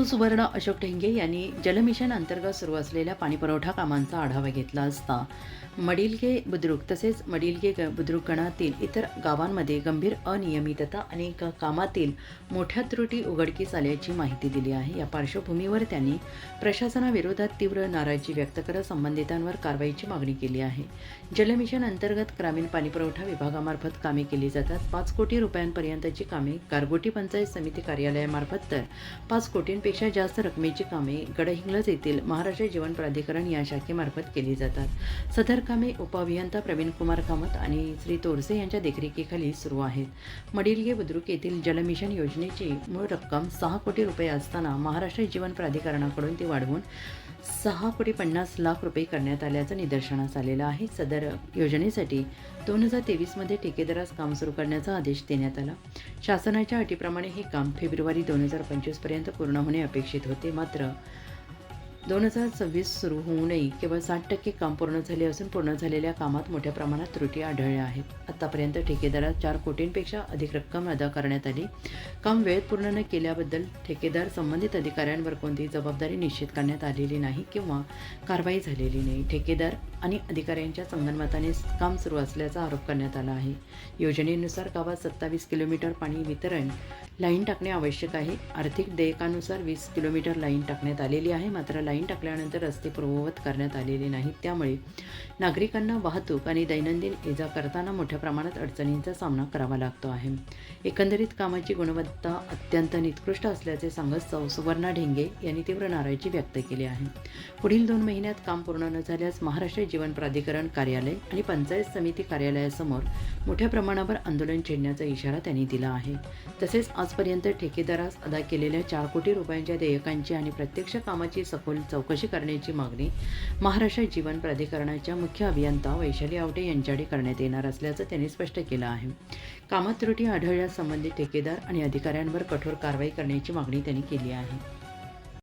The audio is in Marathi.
सुवर्ण अशोक ढेंगे यांनी जलमिशन अंतर्गत सुरू असलेल्या पाणीपुरवठा कामांचा आढावा घेतला असता मडिलगे बुद्रुक तसेच मडिलगे बुद्रुक गणातील इतर गावांमध्ये गंभीर अनियमितता आणि कामातील मोठ्या त्रुटी उघडकीस आल्याची माहिती दिली आहे। या पार्श्वभूमीवर त्यांनी प्रशासनाविरोधात तीव्र नाराजी व्यक्त करत संबंधितांवर कारवाईची मागणी केली आहे। जलमिशन अंतर्गत ग्रामीण पाणीपुरवठा विभागामार्फत कामे केली जातात। 5 कोटी रुपयांपर्यंतची कामे गारगोटी पंचायत समिती कार्यालयामार्फत तर 5 कोटींपेक्षा जास्त रकमेची कामे गडहिंग्लज येथील महाराष्ट्र जीवन प्राधिकरण या शाखेमार्फत केली जातात। सदर कामे उपअभियंता प्रवीण कुमार कामत आणि श्री तोरसे यांच्या देखरेखीखाली सुरू आहेत। मडिलगे बुद्रुक येथील जलमिशन योजनेची मूळ रक्कम 6 कोटी रुपये असताना महाराष्ट्र जीवन प्राधिकरणाकडून ती वाढवून 6,50,00,000 रुपये करण्यात आल्याचं निदर्शनास आलेलं आहे। सदर योजनेसाठी 2023 मध्ये ठेकेदारास काम सुरू करण्याचा आदेश देण्यात आला। शासनाच्या अटीप्रमाणे हे काम फेब्रुवारी 2025 पर्यंत पूर्ण होणे अपेक्षित होते, मात्र 2026 सुरू होऊनही केवळ 60% काम पूर्ण झाले असून पूर्ण झालेल्या कामात मोठ्या प्रमाणात त्रुटी आढळल्या आहेत। आतापर्यंत ठेकेदारास 4 कोटींपेक्षा अधिक रक्कम अदा करण्यात आली। काम वेळेत पूर्ण न केल्याबद्दल ठेकेदार संबंधित अधिकाऱ्यांवर कोणतीही जबाबदारी निश्चित करण्यात आलेली नाही किंवा कारवाई झालेली नाही। ठेकेदार आणि अधिकाऱ्यांच्या संगनमताने काम सुरू असल्याचा आरोप करण्यात आला आहे। योजनेनुसार गावात 27 किलोमीटर पाणी वितरण लाईन टाकणे आवश्यक आहे। आर्थिक देयकानुसार 20 किलोमीटर लाईन टाकण्यात आलेली आहे, मात्र लाईन टाकल्यानंतर रस्ते पूर्ववत करण्यात आलेले नाहीत, त्यामुळे नागरिकांना वाहतूक आणि दैनंदिन ये-जा करताना मोठ्या प्रमाणात अडचणींचा सामना करावा लागतो आहे। एकंदरीत कामाची गुणवत्ता अत्यंत निकृष्ट असल्याचे सांगत सुवर्णा ढेंगे यांनी तीव्र नाराजी व्यक्त केली आहे। पुढील 2 महिन्यात काम पूर्ण न झाल्यास महाराष्ट्र जीवन प्राधिकरण कार्यालय आणि पंचायत समिती कार्यालयासमोर मोठ्या प्रमाणावर आंदोलन छेडण्याचा इशारा त्यांनी दिला आहे। तसेच आजपर्यंत ठेकेदारास अदा केलेल्या 4 कोटी रुपयांच्या देयकांची आणि प्रत्यक्ष कामाची सखोल चौकशी करण्याची मागणी महाराष्ट्र जीवन प्राधिकरणाच्या मुख्य अभियंता वैशाली आवटे यांच्याकडे करण्यात येणार असल्याचं त्यांनी स्पष्ट केलं आहे। कामात त्रुटी आढळल्यास संबंधित ठेकेदार आणि अधिकाऱ्यांवर कठोर कारवाई करण्याची मागणी त्यांनी केली आहे।